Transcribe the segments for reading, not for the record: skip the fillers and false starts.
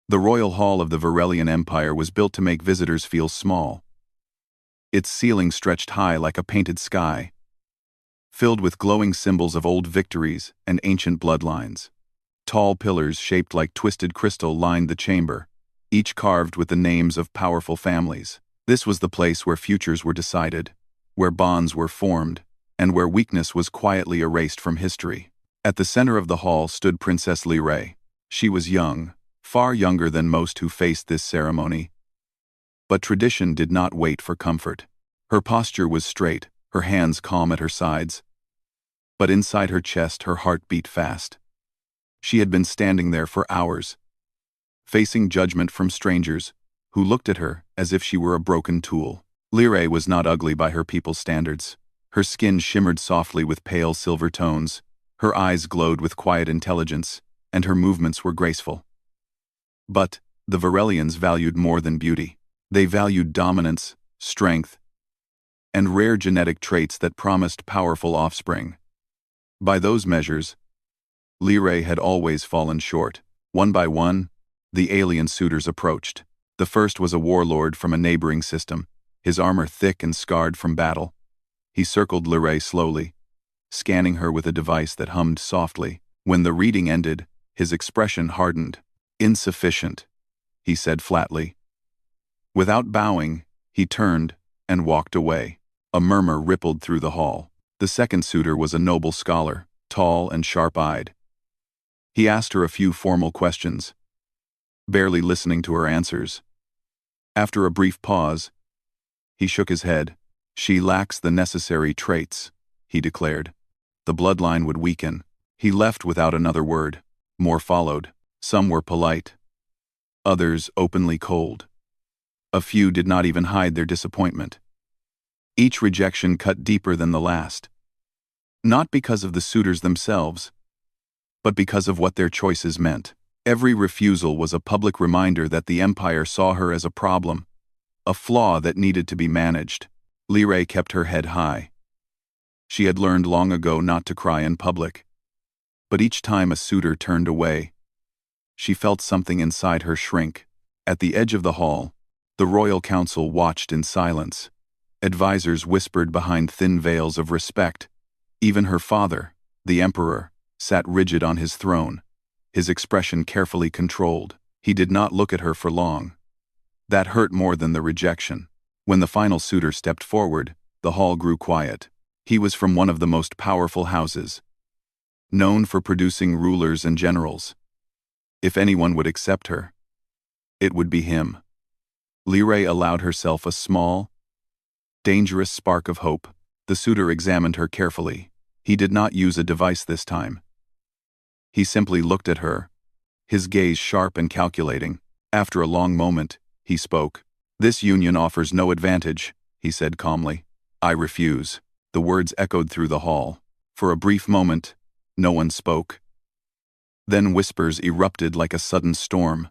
The royal hall of the Varelian Empire was built to make visitors feel small. Its ceiling stretched high like a painted sky, filled with glowing symbols of old victories and ancient bloodlines. Tall pillars shaped like twisted crystal lined the chamber, each carved with the names of powerful families. This was the place where futures were decided, where bonds were formed, and where weakness was quietly erased from history. At the center of the hall stood Princess Liray. She was young, far younger than most who faced this ceremony. But tradition did not wait for comfort. Her posture was straight, her hands calm at her sides. But inside her chest, her heart beat fast. She had been standing there for hours, facing judgment from strangers who looked at her as if she were a broken tool. Liray was not ugly by her people's standards. Her skin shimmered softly with pale silver tones, her eyes glowed with quiet intelligence, and her movements were graceful. But the Varelians valued more than beauty. They valued dominance, strength, and rare genetic traits that promised powerful offspring. By those measures, Liray had always fallen short. One by one, the alien suitors approached. The first was a warlord from a neighboring system, his armor thick and scarred from battle. He circled Liray slowly, scanning her with a device that hummed softly. When the reading ended, his expression hardened. "Insufficient," he said flatly. Without bowing, he turned and walked away. A murmur rippled through the hall. The second suitor was a noble scholar, tall and sharp-eyed. He asked her a few formal questions, barely listening to her answers. After a brief pause, he shook his head. "She lacks the necessary traits," he declared. "The bloodline would weaken." He left without another word. More followed. Some were polite, others openly cold. A few did not even hide their disappointment. Each rejection cut deeper than the last. Not because of the suitors themselves, but because of what their choices meant. Every refusal was a public reminder that the Empire saw her as a problem, a flaw that needed to be managed. Liray kept her head high. She had learned long ago not to cry in public. But each time a suitor turned away, she felt something inside her shrink. At the edge of the hall, the royal council watched in silence. Advisors whispered behind thin veils of respect. Even her father, the emperor, sat rigid on his throne, his expression carefully controlled. He did not look at her for long. That hurt more than the rejection. When the final suitor stepped forward, the hall grew quiet. He was from one of the most powerful houses, known for producing rulers and generals. If anyone would accept her, it would be him. Liray allowed herself a small, dangerous spark of hope. The suitor examined her carefully. He did not use a device this time. He simply looked at her, his gaze sharp and calculating. After a long moment, he spoke. "This union offers no advantage," he said calmly. "I refuse." The words echoed through the hall. For a brief moment, no one spoke. Then whispers erupted like a sudden storm.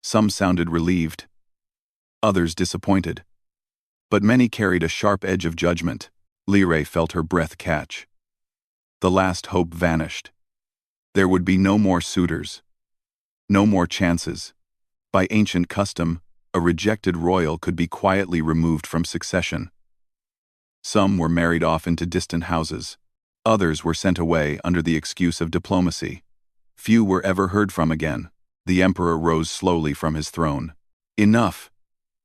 Some sounded relieved, others disappointed. But many carried a sharp edge of judgment. Liray felt her breath catch. The last hope vanished. There would be no more suitors, no more chances. By ancient custom, a rejected royal could be quietly removed from succession. Some were married off into distant houses. Others were sent away under the excuse of diplomacy. Few were ever heard from again. The emperor rose slowly from his throne. "Enough,"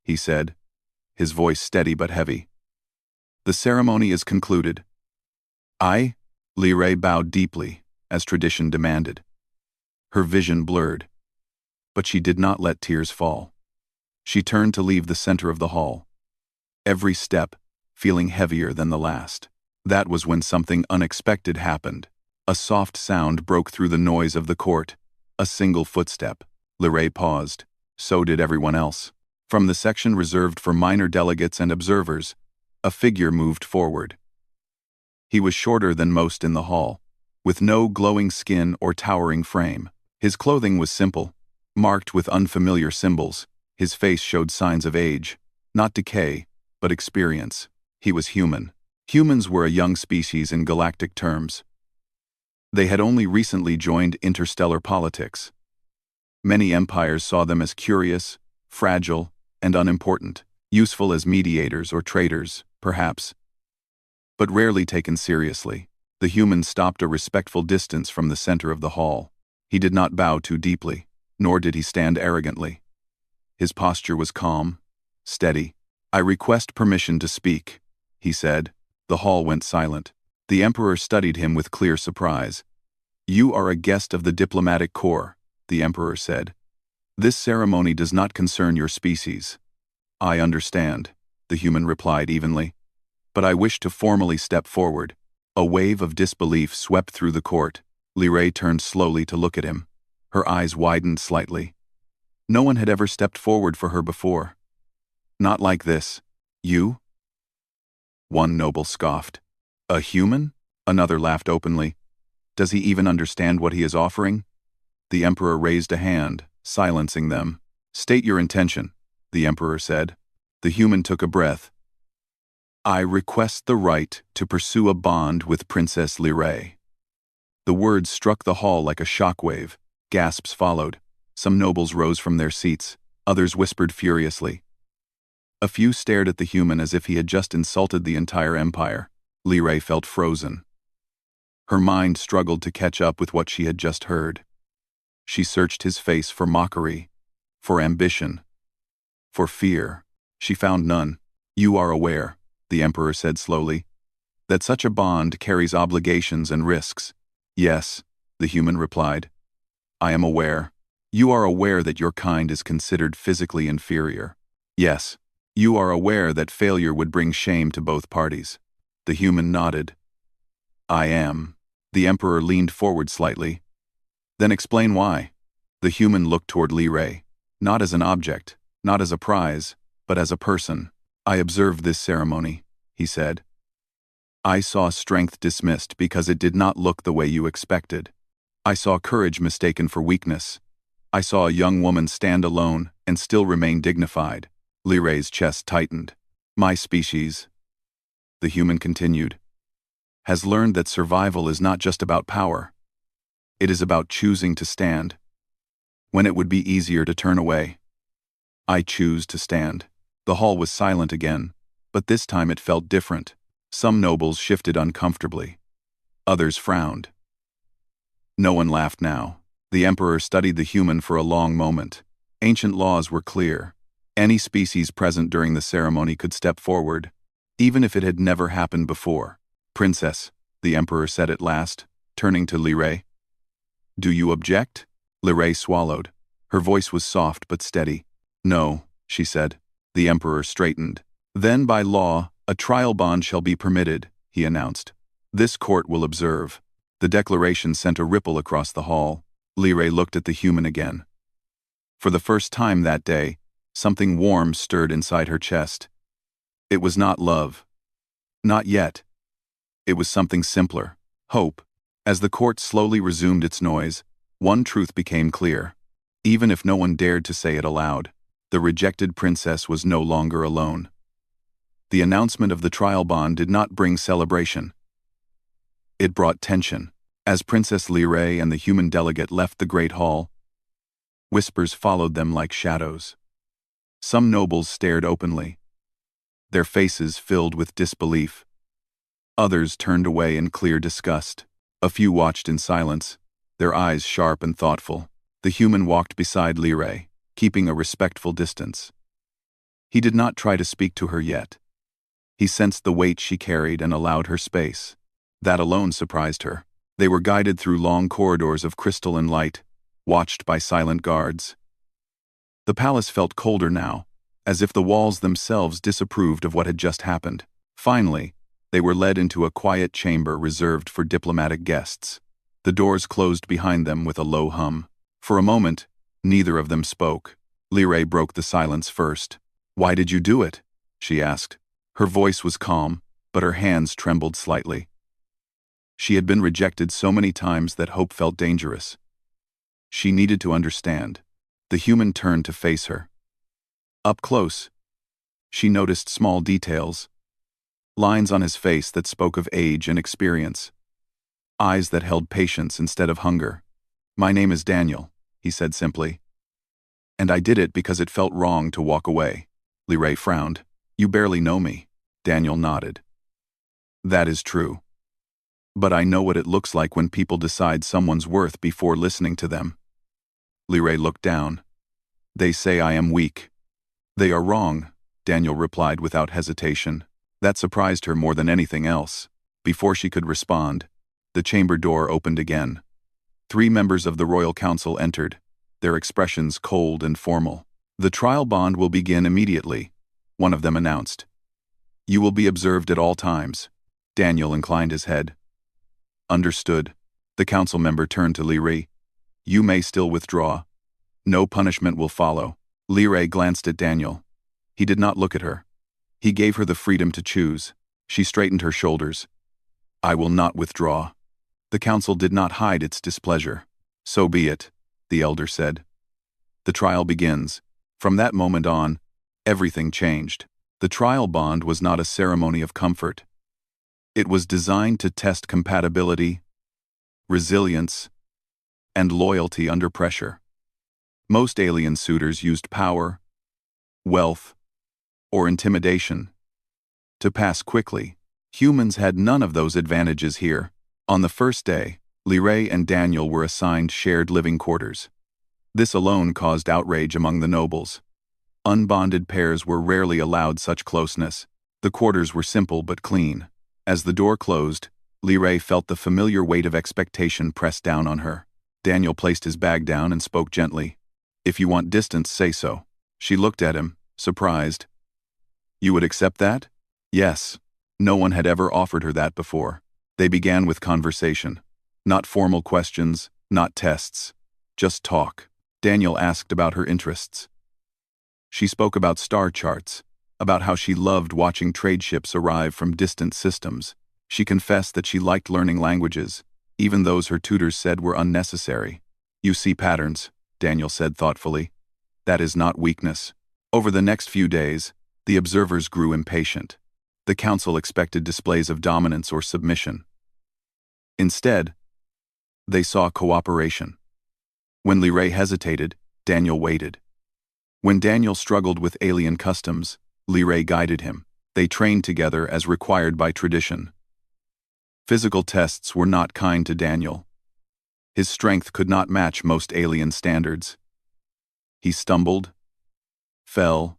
he said, his voice steady but heavy. "The ceremony is concluded." Liray bowed deeply, as tradition demanded. Her vision blurred, but she did not let tears fall. She turned to leave the center of the hall, every step feeling heavier than the last. That was when something unexpected happened. A soft sound broke through the noise of the court. A single footstep. Liray paused. So did everyone else. From the section reserved for minor delegates and observers, a figure moved forward. He was shorter than most in the hall, with no glowing skin or towering frame. His clothing was simple, marked with unfamiliar symbols. His face showed signs of age, not decay, but experience. He was human. Humans were a young species in galactic terms. They had only recently joined interstellar politics. Many empires saw them as curious, fragile, and unimportant, useful as mediators or traders, perhaps, but rarely taken seriously. The human stopped a respectful distance from the center of the hall. He did not bow too deeply, nor did he stand arrogantly. His posture was calm, steady. "I request permission to speak," he said. The hall went silent. The emperor studied him with clear surprise. "You are a guest of the diplomatic corps," the emperor said. "This ceremony does not concern your species." "I understand," the human replied evenly. "But I wish to formally step forward." A wave of disbelief swept through the court. Liray turned slowly to look at him. Her eyes widened slightly. No one had ever stepped forward for her before. "Not like this. You?" One noble scoffed. "A human?" Another laughed openly. "Does he even understand what he is offering?" The emperor raised a hand, silencing them. "State your intention," the emperor said. The human took a breath. "I request the right to pursue a bond with Princess Liray." The words struck the hall like a shockwave. Gasps followed. Some nobles rose from their seats. Others whispered furiously. A few stared at the human as if he had just insulted the entire empire. Liray felt frozen. Her mind struggled to catch up with what she had just heard. She searched his face for mockery, for ambition, for fear. She found none. "You are aware," the emperor said slowly, "that such a bond carries obligations and risks." "Yes," the human replied. "I am aware. You are aware that your kind is considered physically inferior." "Yes. You are aware that failure would bring shame to both parties." The human nodded. "I am." The emperor leaned forward slightly. "Then explain why." The human looked toward Liray, not as an object, not as a prize, but as a person. "I observed this ceremony," he said. "I saw strength dismissed because it did not look the way you expected. I saw courage mistaken for weakness. I saw a young woman stand alone and still remain dignified." Liray's chest tightened. "My species," the human continued, "has learned that survival is not just about power. It is about choosing to stand when it would be easier to turn away. I choose to stand." The hall was silent again, but this time it felt different. Some nobles shifted uncomfortably. Others frowned. No one laughed now. The emperor studied the human for a long moment. Ancient laws were clear. Any species present during the ceremony could step forward, even if it had never happened before. "Princess," the emperor said at last, turning to Liray. "Do you object?" Liray swallowed. Her voice was soft but steady. "No," she said. The emperor straightened. "Then by law, a trial bond shall be permitted," he announced. "This court will observe." The declaration sent a ripple across the hall. Liray looked at the human again. For the first time that day, something warm stirred inside her chest. It was not love. Not yet. It was something simpler. Hope. As the court slowly resumed its noise, one truth became clear. Even if no one dared to say it aloud, the rejected princess was no longer alone. The announcement of the trial bond did not bring celebration. It brought tension. As Princess Liray and the human delegate left the great hall, whispers followed them like shadows. Some nobles stared openly, their faces filled with disbelief. Others turned away in clear disgust. A few watched in silence, their eyes sharp and thoughtful. The human walked beside Liray, keeping a respectful distance. He did not try to speak to her yet. He sensed the weight she carried and allowed her space. That alone surprised her. They were guided through long corridors of crystal and light, watched by silent guards. The palace felt colder now, as if the walls themselves disapproved of what had just happened. Finally, they were led into a quiet chamber reserved for diplomatic guests. The doors closed behind them with a low hum. For a moment, neither of them spoke. Liray broke the silence first. "Why did you do it?" she asked. Her voice was calm, but her hands trembled slightly. She had been rejected so many times that hope felt dangerous. She needed to understand. The human turned to face her. Up close, she noticed small details. Lines on his face that spoke of age and experience. Eyes that held patience instead of hunger. "My name is Daniel," he said simply. And I did it because it felt wrong to walk away. Li Rei frowned. You barely know me. Daniel nodded. That is true. But I know what it looks like when people decide someone's worth before listening to them. Li Rei looked down. They say I am weak. They are wrong, Daniel replied without hesitation. That surprised her more than anything else. Before she could respond, the chamber door opened again. 3 members of the Royal Council entered, their expressions cold and formal. The trial bond will begin immediately, one of them announced. You will be observed at all times. Daniel inclined his head. Understood. The council member turned to Li Rei. You may still withdraw. No punishment will follow. Li Rei glanced at Daniel. He did not look at her. He gave her the freedom to choose. She straightened her shoulders. I will not withdraw. The council did not hide its displeasure. So be it, the elder said. The trial begins. From that moment on, everything changed. The trial bond was not a ceremony of comfort. It was designed to test compatibility, resilience, and loyalty under pressure. Most alien suitors used power, wealth, or intimidation to pass quickly. Humans had none of those advantages here. On the first day, Li Rei and Daniel were assigned shared living quarters. This alone caused outrage among the nobles. Unbonded pairs were rarely allowed such closeness. The quarters were simple but clean. As the door closed, Li Rei felt the familiar weight of expectation pressed down on her. Daniel placed his bag down and spoke gently. If you want distance, say so. She looked at him, surprised. You would accept that? Yes. No one had ever offered her that before. They began with conversation. Not formal questions, not tests. Just talk. Daniel asked about her interests. She spoke about star charts, about how she loved watching trade ships arrive from distant systems. She confessed that she liked learning languages, even those her tutors said were unnecessary. You see patterns, Daniel said thoughtfully. That is not weakness. Over the next few days, the observers grew impatient. The council expected displays of dominance or submission. Instead, they saw cooperation. When Li Rei hesitated, Daniel waited. When Daniel struggled with alien customs, Li Rei guided him. They trained together as required by tradition. Physical tests were not kind to Daniel. His strength could not match most alien standards. He stumbled, fell,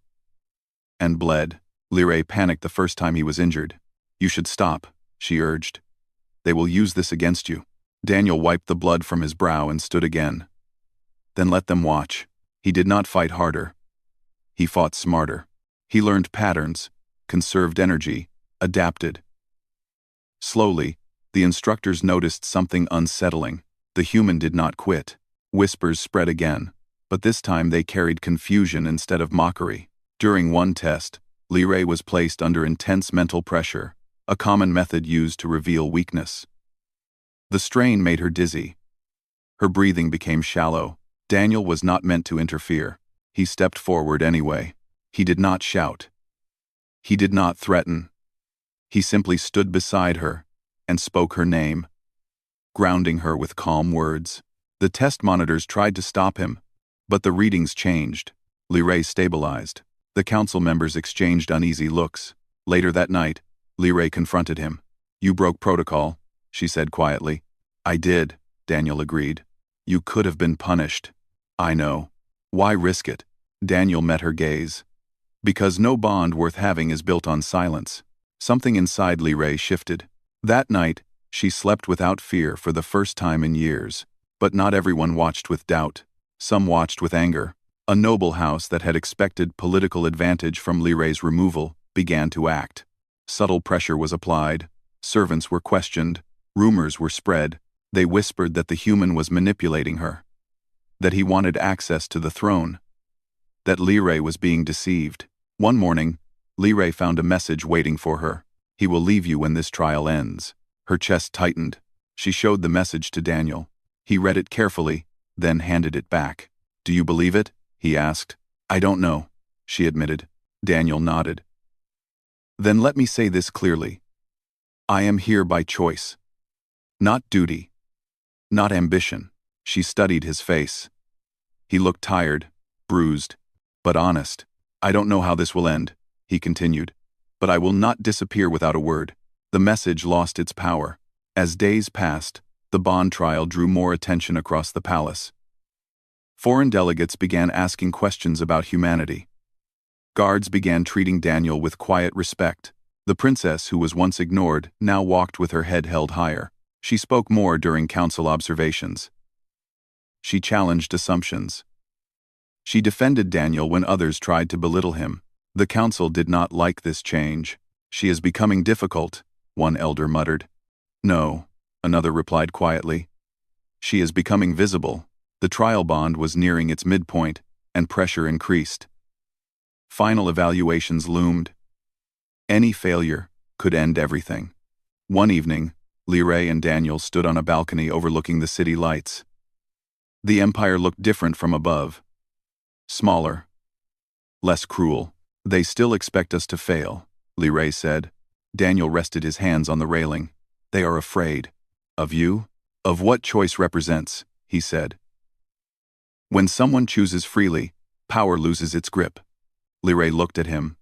and bled. Li Rei panicked the first time he was injured. You should stop, she urged. They will use this against you. Daniel wiped the blood from his brow and stood again. Then let them watch. He did not fight harder. He fought smarter. He learned patterns, conserved energy, adapted. Slowly, the instructors noticed something unsettling. The human did not quit. Whispers spread again, but this time they carried confusion instead of mockery. During one test, Li Rei was placed under intense mental pressure, a common method used to reveal weakness. The strain made her dizzy. Her breathing became shallow. Daniel was not meant to interfere. He stepped forward anyway. He did not shout. He did not threaten. He simply stood beside her and spoke her name, grounding her with calm words. The test monitors tried to stop him, but the readings changed. Li Rei stabilized. The council members exchanged uneasy looks. Later that night, Li Rei confronted him. You broke protocol, she said quietly. I did, Daniel agreed. You could have been punished. I know. Why risk it? Daniel met her gaze. Because no bond worth having is built on silence. Something inside Li Rei shifted. That night, she slept without fear for the first time in years. But not everyone watched with doubt. Some watched with anger. A noble house that had expected political advantage from Li Rei's removal began to act. Subtle pressure was applied. Servants were questioned. Rumors were spread. They whispered that the human was manipulating her, that he wanted access to the throne, that Li Rei was being deceived. One morning, Li Rei found a message waiting for her. He will leave you when this trial ends. Her chest tightened. She showed the message to Daniel. He read it carefully, then handed it back. Do you believe it? He asked. I don't know, she admitted. Daniel nodded. Then let me say this clearly. I am here by choice. Not duty. Not ambition. She studied his face. He looked tired, bruised, but honest. "I don't know how this will end," he continued, "but I will not disappear without a word." The message lost its power. As days passed, the bond trial drew more attention across the palace. Foreign delegates began asking questions about humanity. Guards began treating Daniel with quiet respect. The princess, who was once ignored, now walked with her head held higher. She spoke more during council observations. She challenged assumptions. She defended Daniel when others tried to belittle him. The council did not like this change. "She is becoming difficult," one elder muttered. "No," another replied quietly. "She is becoming visible." The trial bond was nearing its midpoint, and pressure increased. Final evaluations loomed. Any failure could end everything. One evening, Liray and Daniel stood on a balcony overlooking the city lights. The empire looked different from above. Smaller. Less cruel. "They still expect us to fail," Liray said. Daniel rested his hands on the railing. "They are afraid." "Of you?" "Of what choice represents," he said. "When someone chooses freely, power loses its grip." Liray looked at him.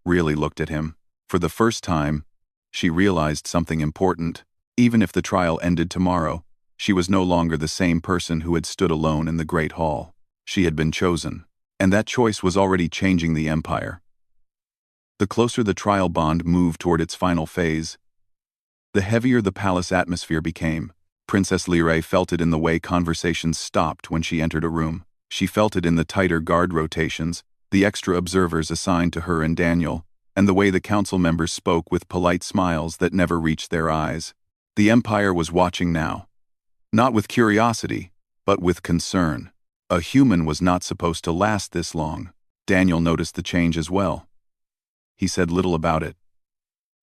Really looked at him. For the first time, she realized something important. Even if the trial ended tomorrow, she was no longer the same person who had stood alone in the Great Hall. She had been chosen, and that choice was already changing the empire. The closer the trial bond moved toward its final phase, the heavier the palace atmosphere became. Princess Liray felt it in the way conversations stopped when she entered a room. She felt it in the tighter guard rotations, the extra observers assigned to her and Daniel, and the way the council members spoke with polite smiles that never reached their eyes. The empire was watching now. Not with curiosity, but with concern. A human was not supposed to last this long. Daniel noticed the change as well. He said little about it,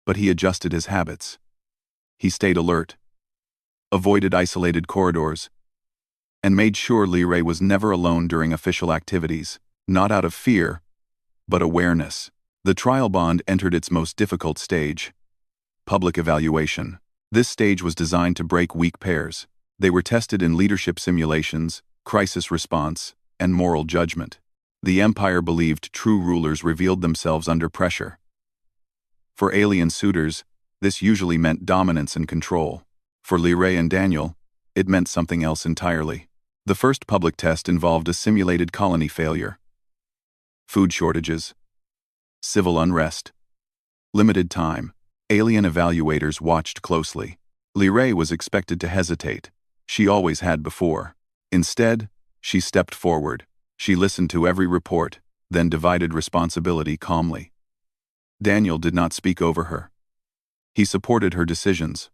but he adjusted his habits. He stayed alert, avoided isolated corridors, and made sure Liray was never alone during official activities, not out of fear, but awareness. The trial bond entered its most difficult stage, public evaluation. This stage was designed to break weak pairs. They were tested in leadership simulations, crisis response, and moral judgment. The empire believed true rulers revealed themselves under pressure. For alien suitors, this usually meant dominance and control. For Liray and Daniel, it meant something else entirely. The first public test involved a simulated colony failure. Food shortages, civil unrest, limited time. Alien evaluators watched closely. Liray was expected to hesitate. She always had before. Instead, she stepped forward. She listened to every report, then divided responsibility calmly. Daniel did not speak over her. He supported her decisions,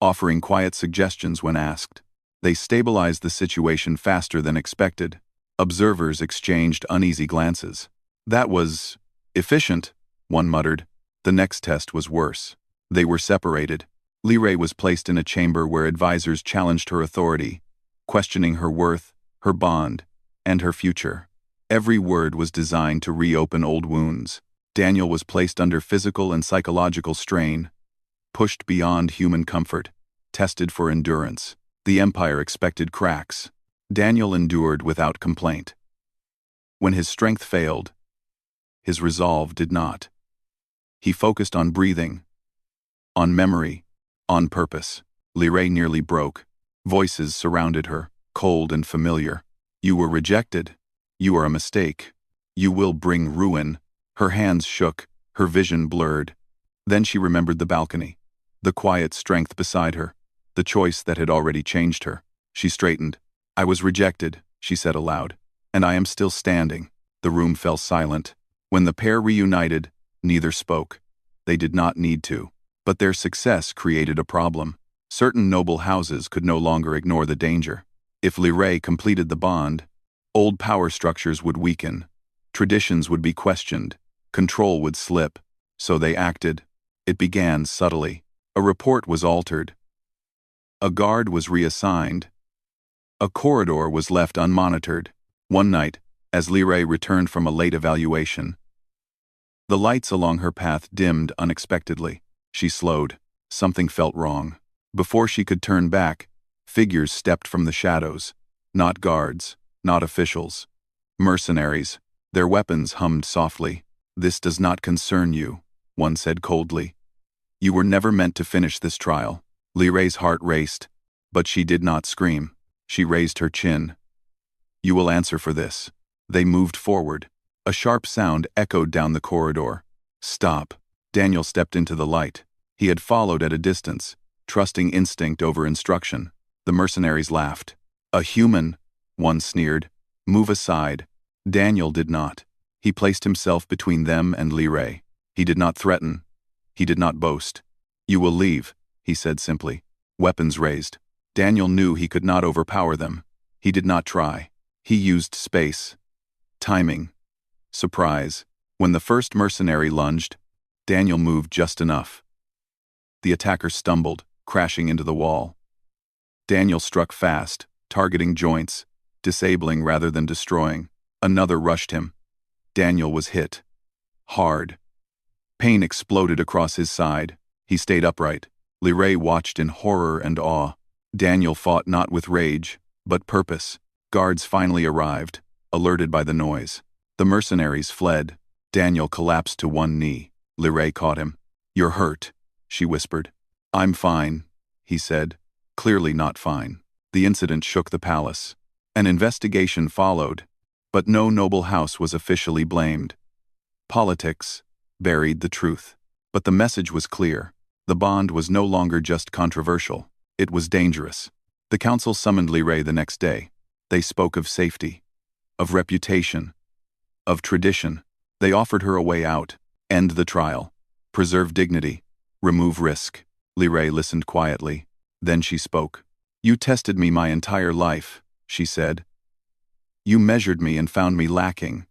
offering quiet suggestions when asked. They stabilized the situation faster than expected. Observers exchanged uneasy glances. "That was efficient," one muttered. The next test was worse. They were separated. Liray was placed in a chamber where advisors challenged her authority, questioning her worth, her bond, and her future. Every word was designed to reopen old wounds. Daniel was placed under physical and psychological strain, pushed beyond human comfort, tested for endurance. The empire expected cracks. Daniel endured without complaint. When his strength failed, his resolve did not. He focused on breathing, on memory, on purpose. Liray nearly broke. Voices surrounded her, cold and familiar. "You were rejected. You are a mistake. You will bring ruin." Her hands shook, her vision blurred. Then she remembered the balcony, the quiet strength beside her, the choice that had already changed her. She straightened. "I was rejected," she said aloud, "and I am still standing." The room fell silent. When the pair reunited, neither spoke. They did not need to. But their success created a problem. Certain noble houses could no longer ignore the danger. If Liray completed the bond, old power structures would weaken, traditions would be questioned, control would slip. So they acted. It began subtly. A report was altered. A guard was reassigned. A corridor was left unmonitored. One night, as Liray returned from a late evaluation, the lights along her path dimmed unexpectedly. She slowed. Something felt wrong. Before she could turn back, figures stepped from the shadows. Not guards, not officials. Mercenaries. Their weapons hummed softly. "This does not concern you," one said coldly. "You were never meant to finish this trial." Liray's heart raced, but she did not scream. She raised her chin. "You will answer for this." They moved forward. A sharp sound echoed down the corridor. "Stop." Daniel stepped into the light. He had followed at a distance, trusting instinct over instruction. The mercenaries laughed. "A human," one sneered. "Move aside." Daniel did not. He placed himself between them and Liray. He did not threaten. He did not boast. "You will leave," he said simply. Weapons raised. Daniel knew he could not overpower them. He did not try. He used space. Timing. Surprise. When the first mercenary lunged, Daniel moved just enough. The attacker stumbled, crashing into the wall. Daniel struck fast, targeting joints, disabling rather than destroying. Another rushed him. Daniel was hit. Hard. Pain exploded across his side. He stayed upright. Liray watched in horror and awe. Daniel fought not with rage, but purpose. Guards finally arrived, alerted by the noise. The mercenaries fled. Daniel collapsed to one knee. Liray caught him. "You're hurt," she whispered. "I'm fine," he said, clearly not fine. The incident shook the palace. An investigation followed, but no noble house was officially blamed. Politics buried the truth. But the message was clear. The bond was no longer just controversial. It was dangerous. The council summoned Liray the next day. They spoke of safety, of reputation, of tradition. They offered her a way out: end the trial, preserve dignity, remove risk. Liray listened quietly. Then she spoke. "You tested me my entire life," she said. "You measured me and found me lacking.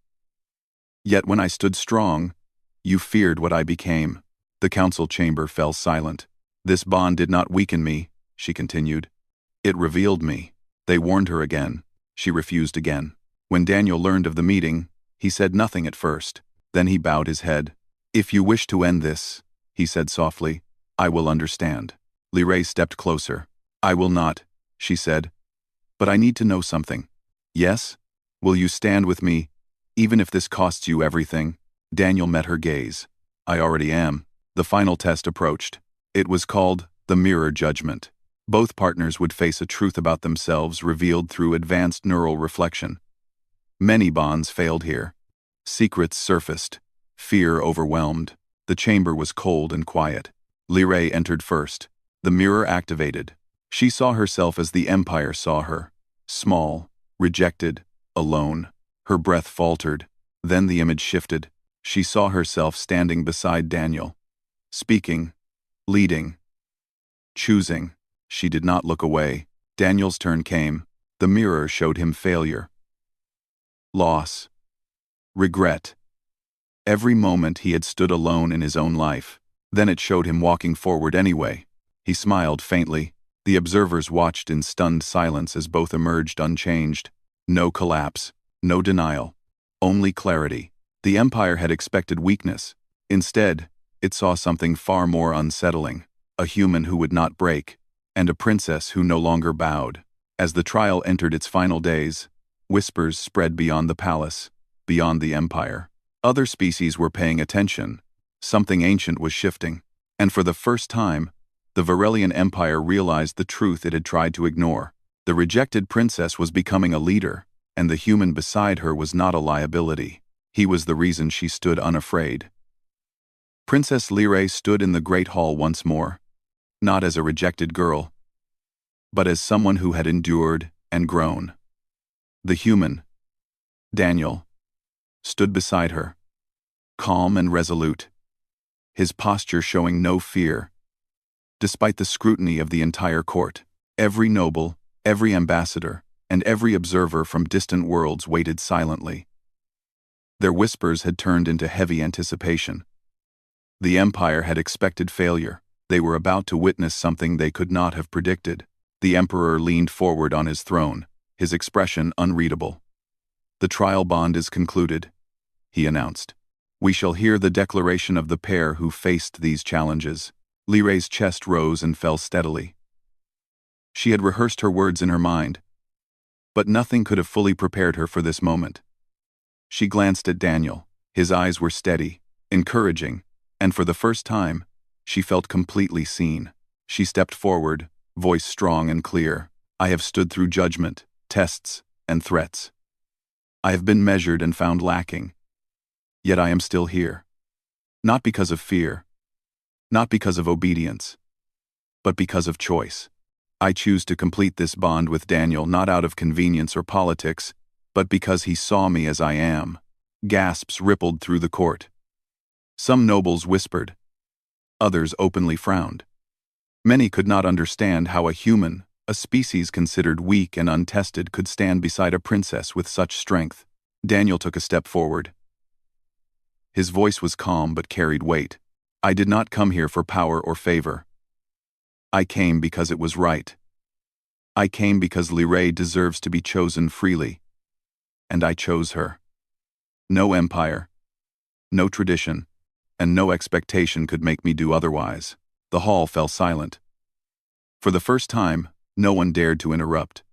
Yet when I stood strong, you feared what I became." The council chamber fell silent. "This bond did not weaken me," she continued. "It revealed me." They warned her again. She refused again. When Daniel learned of the meeting, he said nothing at first. Then he bowed his head. "If you wish to end this," he said softly, "I will understand." Liray stepped closer. "I will not," she said. "But I need to know something." "Yes? Will you stand with me, even if this costs you everything?" Daniel met her gaze. "I already am." The final test approached. It was called the mirror judgment. Both partners would face a truth about themselves revealed through advanced neural reflection. Many bonds failed here. Secrets surfaced. Fear overwhelmed. The chamber was cold and quiet. Liray entered first. The mirror activated. She saw herself as the Empire saw her. Small, rejected, alone. Her breath faltered. Then the image shifted. She saw herself standing beside Daniel. Speaking. Leading. Choosing. She did not look away. Daniel's turn came. The mirror showed him failure. Loss. Regret. Every moment he had stood alone in his own life. Then it showed him walking forward anyway. He smiled faintly. The observers watched in stunned silence as both emerged unchanged. No collapse. No denial. Only clarity. The Empire had expected weakness. Instead, it saw something far more unsettling. A human who would not break, and a princess who no longer bowed. As the trial entered its final days, whispers spread beyond the palace, beyond the Empire. Other species were paying attention. Something ancient was shifting. And for the first time, the Varelian Empire realized the truth it had tried to ignore. The rejected princess was becoming a leader, and the human beside her was not a liability. He was the reason she stood unafraid. Princess Liray stood in the great hall once more, not as a rejected girl, but as someone who had endured and grown. The human, Daniel, stood beside her, calm and resolute, his posture showing no fear. Despite the scrutiny of the entire court, every noble, every ambassador, and every observer from distant worlds waited silently. Their whispers had turned into heavy anticipation. The Empire had expected failure. They were about to witness something they could not have predicted. The Emperor leaned forward on his throne, his expression unreadable. "The trial bond is concluded," he announced. "We shall hear the declaration of the pair who faced these challenges." Liray's chest rose and fell steadily. She had rehearsed her words in her mind, but nothing could have fully prepared her for this moment. She glanced at Daniel. His eyes were steady, encouraging, and for the first time, she felt completely seen. She stepped forward, voice strong and clear. I have stood through judgment, tests, and threats. I have been measured and found lacking. Yet I am still here. Not because of fear, not because of obedience, but because of choice. I choose to complete this bond with Daniel not out of convenience or politics, but because he saw me as I am. Gasps rippled through the court. Some nobles whispered. Others openly frowned. Many could not understand how a human, a species considered weak and untested, could stand beside a princess with such strength. Daniel took a step forward. His voice was calm but carried weight. I did not come here for power or favor. I came because it was right. I came because Liray deserves to be chosen freely. And I chose her. No empire, no tradition, and no expectation could make me do otherwise. The hall fell silent. For the first time, no one dared to interrupt.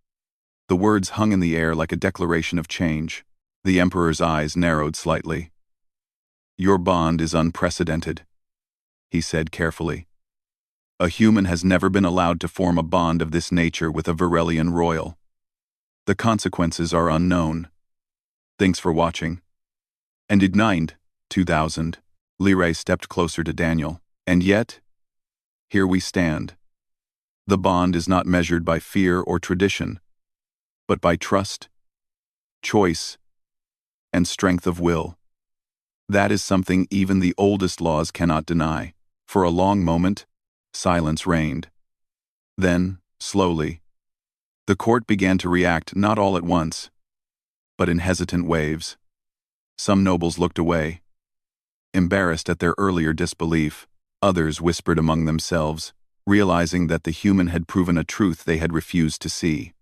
The words hung in the air like a declaration of change. The emperor's eyes narrowed slightly. Your bond is unprecedented, he said carefully. A human has never been allowed to form a bond of this nature with a Varelian royal. The consequences are unknown. Thanks for watching. And Ignite 2000. Liray stepped closer to Daniel. And yet, here we stand. The bond is not measured by fear or tradition, but by trust, choice, and strength of will. That is something even the oldest laws cannot deny. For a long moment, silence reigned. Then, slowly, the court began to react, not all at once, but in hesitant waves. Some nobles looked away, embarrassed at their earlier disbelief. Others whispered among themselves, realizing that the human had proven a truth they had refused to see.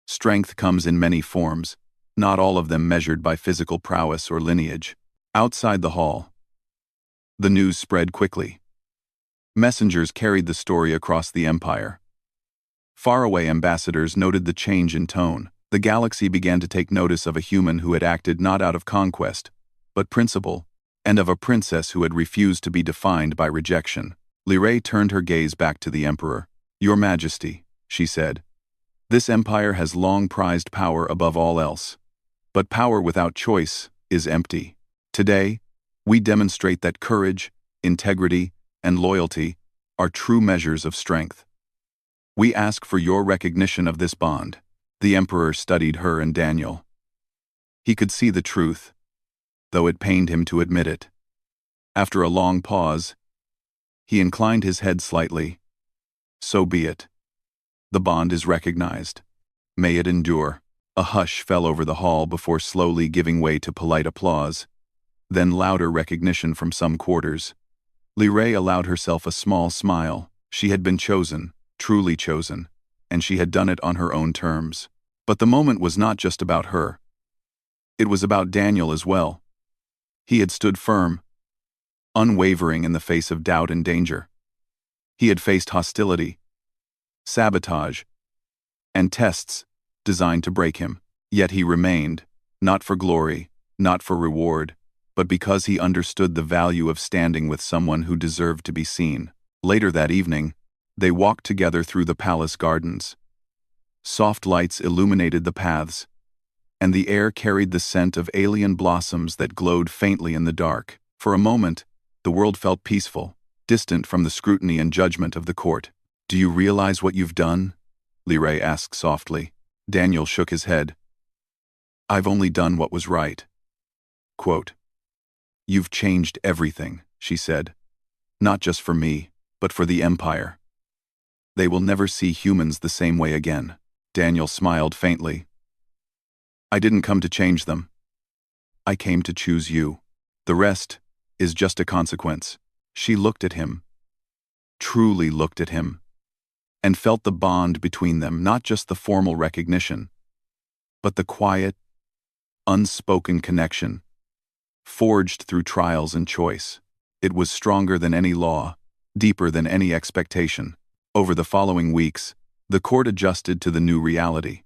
Strength comes in many forms, not all of them measured by physical prowess or lineage. Outside the hall, the news spread quickly. Messengers carried the story across the empire. Faraway ambassadors noted the change in tone. The galaxy began to take notice of a human who had acted not out of conquest, but principle, and of a princess who had refused to be defined by rejection. Liray turned her gaze back to the emperor. Your Majesty, she said, this empire has long prized power above all else. But power without choice is empty. Today, we demonstrate that courage, integrity, and loyalty are true measures of strength. We ask for your recognition of this bond. The emperor studied her and Daniel. He could see the truth, though it pained him to admit it. After a long pause, he inclined his head slightly. So be it. The bond is recognized. May it endure. A hush fell over the hall before slowly giving way to polite applause, then louder recognition from some quarters. Liray allowed herself a small smile. She had been chosen, truly chosen, and she had done it on her own terms. But the moment was not just about her. It was about Daniel as well. He had stood firm, unwavering in the face of doubt and danger. He had faced hostility, sabotage, and tests designed to break him. Yet he remained, not for glory, not for reward, but because he understood the value of standing with someone who deserved to be seen. Later that evening, they walked together through the palace gardens. Soft lights illuminated the paths, and the air carried the scent of alien blossoms that glowed faintly in the dark. For a moment, the world felt peaceful, distant from the scrutiny and judgment of the court. Do you realize what you've done? Liray asked softly. Daniel shook his head. I've only done what was right. Quote, You've changed everything, she said. Not just for me, but for the Empire. They will never see humans the same way again. Daniel smiled faintly. I didn't come to change them. I came to choose you. The rest is just a consequence. She looked at him, truly looked at him, and felt the bond between them, not just the formal recognition, but the quiet, unspoken connection, forged through trials and choice. It was stronger than any law, deeper than any expectation. Over the following weeks, the court adjusted to the new reality.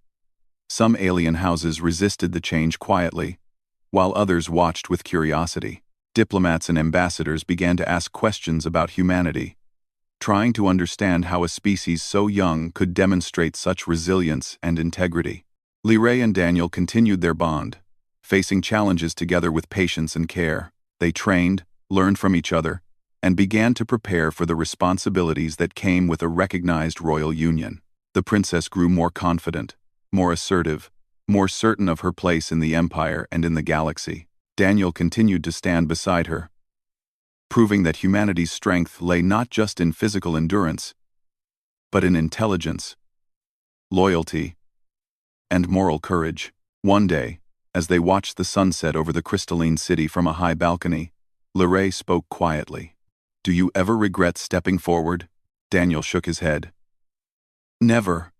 Some alien houses resisted the change quietly, while others watched with curiosity. Diplomats and ambassadors began to ask questions about humanity, trying to understand how a species so young could demonstrate such resilience and integrity. Liray and Daniel continued their bond, facing challenges together with patience and care. They trained, learned from each other, and began to prepare for the responsibilities that came with a recognized royal union. The princess grew more confident, more assertive, more certain of her place in the empire and in the galaxy. Daniel continued to stand beside her, proving that humanity's strength lay not just in physical endurance, but in intelligence, loyalty, and moral courage. One day, as they watched the sunset over the crystalline city from a high balcony, Liray spoke quietly. "Do you ever regret stepping forward?" Daniel shook his head. "Never.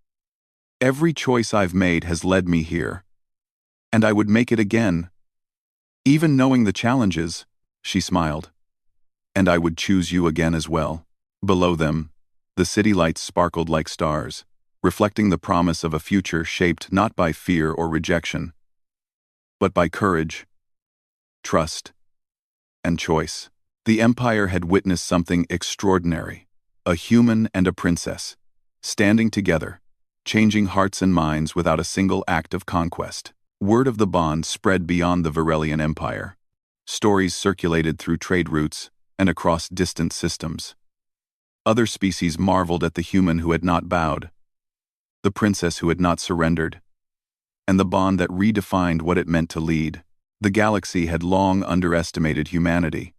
Every choice I've made has led me here, and I would make it again. Even knowing the challenges," she smiled. "And I would choose you again as well." Below them, the city lights sparkled like stars, reflecting the promise of a future shaped not by fear or rejection, but by courage, trust, and choice. The Empire had witnessed something extraordinary: a human and a princess, standing together, changing hearts and minds without a single act of conquest. Word of the bond spread beyond the Varelian Empire. Stories circulated through trade routes and across distant systems. Other species marveled at the human who had not bowed, the princess who had not surrendered, and the bond that redefined what it meant to lead. The galaxy had long underestimated humanity.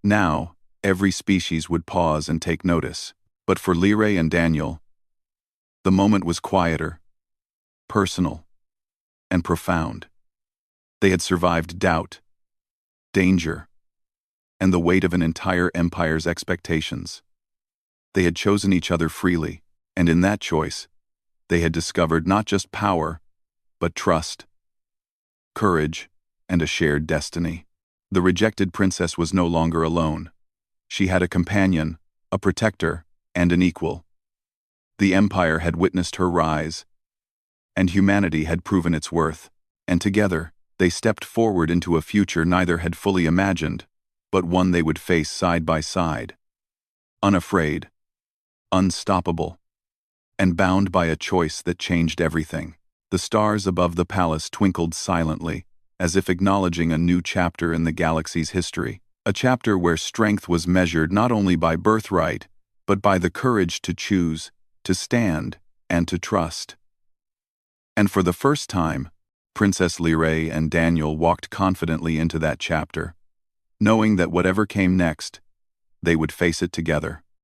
Now, every species would pause and take notice. But for Liray and Daniel, the moment was quieter, personal, and profound. They had survived doubt, danger, and the weight of an entire empire's expectations. They had chosen each other freely, and in that choice, they had discovered not just power, but trust, courage, and a shared destiny. The rejected princess was no longer alone. She had a companion, a protector, and an equal. The empire had witnessed her rise, and humanity had proven its worth. And together, they stepped forward into a future neither had fully imagined, but one they would face side by side, unafraid, unstoppable, and bound by a choice that changed everything. The stars above the palace twinkled silently, as if acknowledging a new chapter in the galaxy's history, a chapter where strength was measured not only by birthright, but by the courage to choose, to stand, and to trust. And for the first time, Princess Liray and Daniel walked confidently into that chapter, knowing that whatever came next, they would face it together.